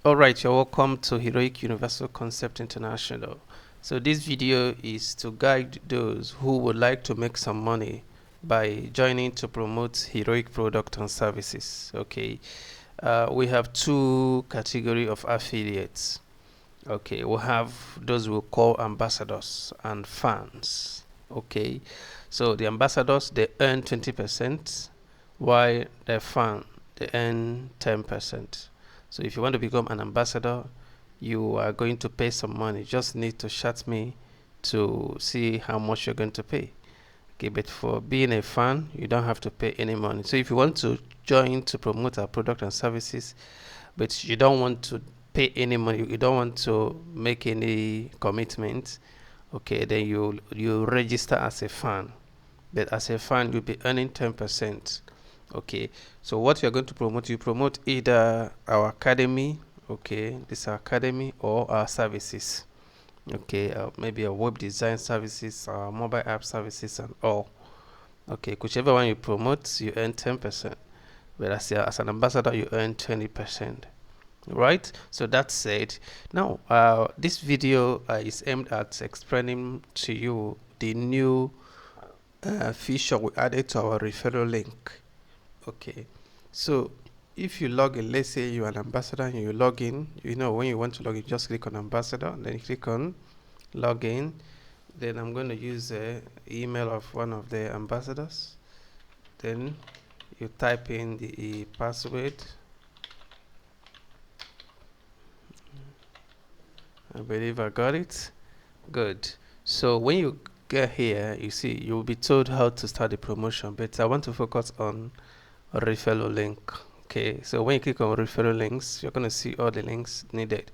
Alright, you're welcome to Heroic Universal Concept International. So this video is to guide those who would like to make some money by joining to promote heroic product and services. Okay, we have two category of affiliates. Okay, we have those we call ambassadors and fans. Okay, so the ambassadors, they earn 20%, while the fan, they earn 10%. So if you want to become an ambassador, you are going to pay some money. Just need to chat me to see how much you're going to pay. Okay, but for being a fan, you don't have to pay any money. So if you want to join to promote our product and services, but you don't want to pay any money, you don't want to make any commitment, okay, then you register as a fan. But as a fan, you'll be earning 10%. Okay, so what you're going to promote, you promote either our academy, okay, this is our academy, or our services. Okay, maybe a web design services, mobile app services, and all. Okay, whichever one you promote, you earn 10%, but as an ambassador, you earn 20%. Right, so that said, now this video is aimed at explaining to you the new feature we added to our referral link. Okay, so if you log in, let's say you're an ambassador and you log in, you know, when you want to log in, just click on ambassador, then you click on login. Then I'm going to use the email of one of the ambassadors. Then you type in the password. I believe I got it. Good. So when you get here, you see you'll be told how to start the promotion, but I want to focus on a referral link. Okay, so when you click on referral links, you're going to see all the links needed,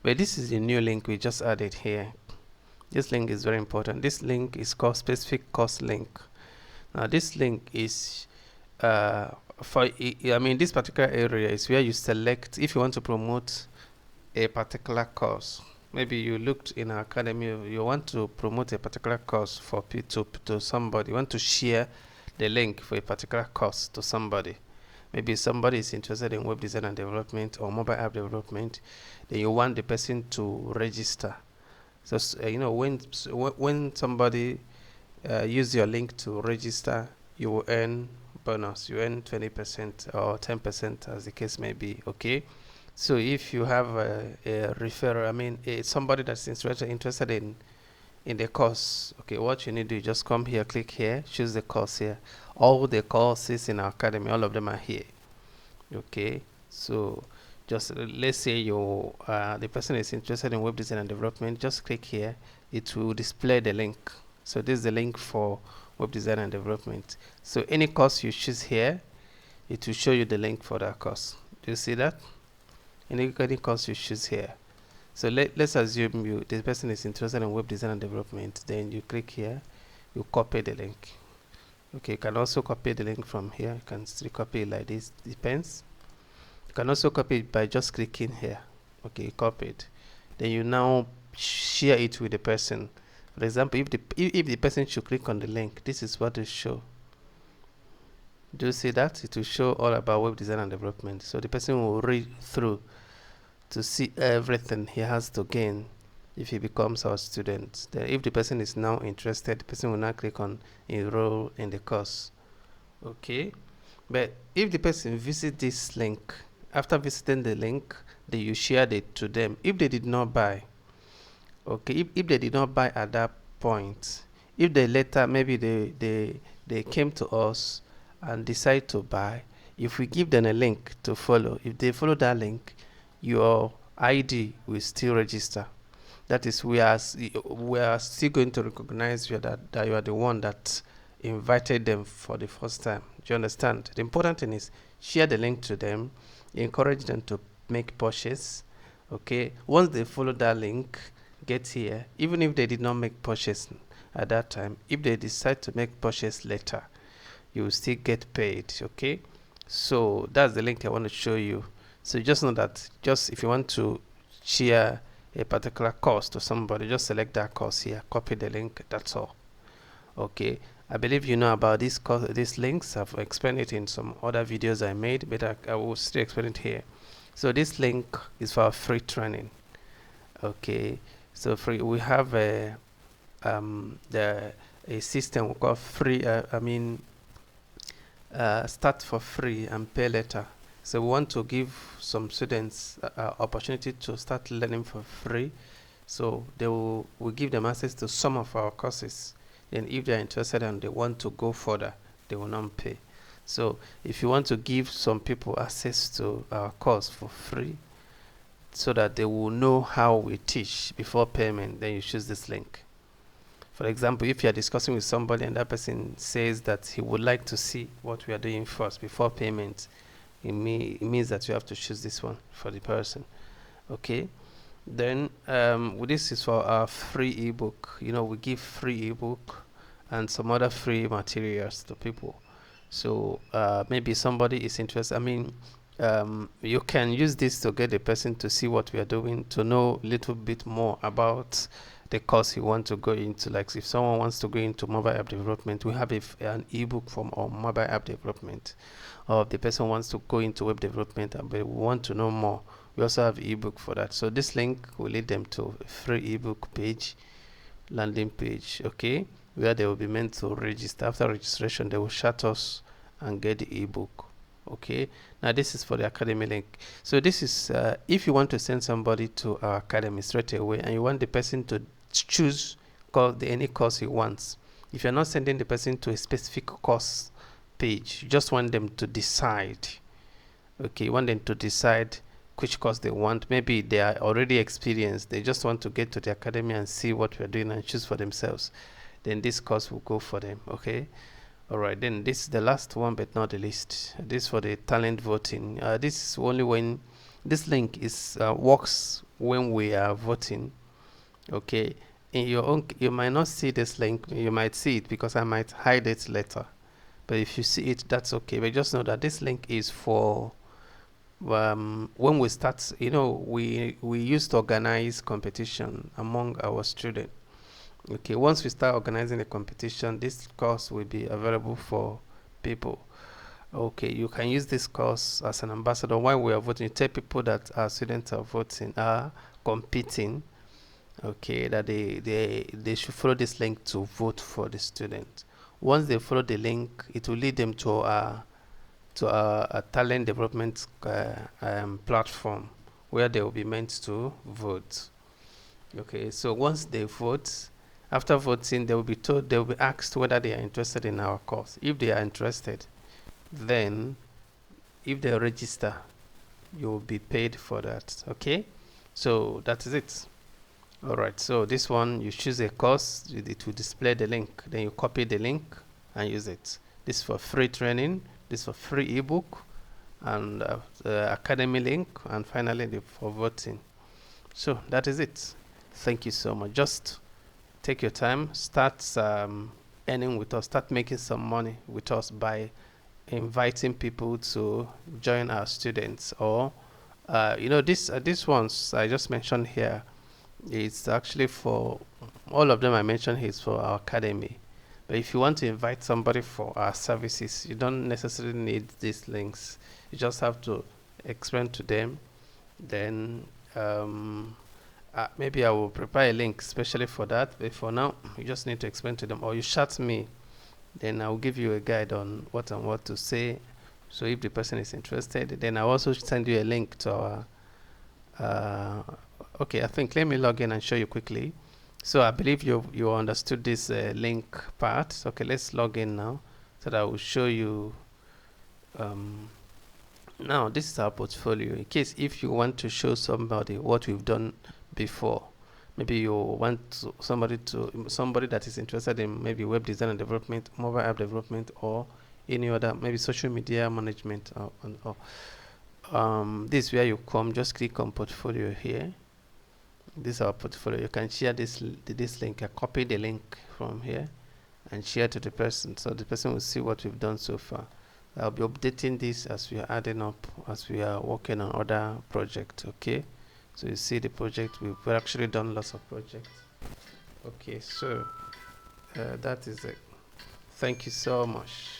but this is the new link we just added here. This link is very important. This link is called specific course link. Now this link is this particular area is where you select if you want to promote a particular course. Maybe you looked in our academy, you want to promote a particular course for to somebody, you want to share the link for a particular course to somebody. Maybe somebody is interested in web design and development or mobile app development, then you want the person to register. So you know, when somebody use your link to register, you will earn bonus. You earn 20% or 10%, as the case may be. Okay, so if you have a referrer, somebody that's interested in the course, okay, what you need to do is just come here, click here, choose the course here. All the courses in our academy, all of them are here. Okay, so just let's say the person is interested in web design and development, just click here, it will display the link. So this is the link for web design and development. So any course you choose here, it will show you the link for that course. Do you see that? Any course you choose here. So let's assume this person is interested in web design and development. Then you click here, you copy the link. Okay, you can also copy the link from here. You can still copy it like this, depends. You can also copy it by just clicking here. Okay, copy it. Then you now share it with the person. For example, if the person should click on the link, this is what it will show. Do you see that? It will show all about web design and development. So the person will read through to see everything he has to gain if he becomes our student. Then if the person is now interested, the person will now click on enroll in the course. Okay, but if the person visits this link, after visiting the link, then you share it to them. If they did not buy, okay, if they did not buy at that point, if they later, maybe they came to us and decide to buy, if we give them a link to follow, if they follow that link, your ID will still register. That is, we are still going to recognize you that you are the one that invited them for the first time. Do you understand? The important thing is share the link to them, encourage them to make purchase. Okay, once they follow that link, get here, even if they did not make purchase at that time, if they decide to make purchase later, you will still get paid. Okay, so that's the link I want to show you. So just know that if you want to share a particular course to somebody, just select that course here, copy the link, that's all. Okay, I believe you know about these links. I've explained it in some other videos I made, but I will still explain it here. So this link is for free training. Okay, so free. We have a system we call free. Start for free and pay later. So we want to give some students opportunity to start learning for free. So we give them access to some of our courses. Then if they're interested and they want to go further, they will not pay. So if you want to give some people access to our course for free so that they will know how we teach before payment, then you choose this link. For example, if you are discussing with somebody and that person says that he would like to see what we are doing first before payment, it means that you have to choose this one for the person. Okay. Then this is for our free ebook. We give free ebook and some other free materials to people. So maybe somebody is interested. You can use this to get the person to see what we are doing, to know a little bit more about the course you want to go into. Like if someone wants to go into mobile app development, we have an ebook from our mobile app development. Or if the person wants to go into web development but we want to know more, we also have ebook for that. So this link will lead them to a free ebook page, landing page, okay, where they will be meant to register. After registration, they will chat us and get the ebook. Okay, now this is for the academy link. So this is if you want to send somebody to our academy straight away and you want the person to choose any course he wants. If you're not sending the person to a specific course page, you just want them to decide. Okay, you want them to decide which course they want. Maybe they are already experienced, they just want to get to the academy and see what we're doing and choose for themselves. Then this course will go for them. Okay. All right, then this is the last one but not the least. This for the talent voting. This is only when this link is works when we are voting. Okay, in your own, you might not see this link. You might see it because I might hide it later. But if you see it, that's okay. But just know that this link is for when we start. We used to organize competition among our students. Okay, once we start organizing a competition, this course will be available for people. Okay, you can use this course as an ambassador while we are voting. You tell people that our students are competing. Okay, that they should follow this link to vote for the student. Once they follow the link, it will lead them to a talent development platform where they will be meant to vote. Okay, so once they vote, after voting, they will be asked whether they are interested in our course. If they are interested, then if they register, you will be paid for that. Okay, so that is it. All right, so this one, you choose a course, it will display the link, then you copy the link and use it. This is for free training, this is for free ebook, and the academy link, and finally for voting. So that is it. Thank you so much. Just take your time, start earning with us, start making some money with us by inviting people to join our students. Or these ones I just mentioned here, it's actually for all of them. I mentioned here is for our academy, but if you want to invite somebody for our services, you don't necessarily need these links. You just have to explain to them. Then maybe I will prepare a link especially for that, but for now you just need to explain to them, or you chat me, then I'll give you a guide on what and what to say. So if the person is interested, then I'll also send you a link to our okay, I think let me log in and show you quickly. So I believe you understood this link part. Okay, let's log in now so that I will show you. Now this is our portfolio. In case if you want to show somebody what we've done before, maybe you want somebody that is interested in maybe web design and development, mobile app development, or any other, maybe social media management, this is where you come. Just click on portfolio here. This is our portfolio. You can share this link. I copy the link from here and share to the person, so the person will see what we've done so far. I'll be updating this as we are adding up, as we are working on other projects. Okay, so you see the project, we've actually done lots of projects. Okay, so that is it. Thank you so much.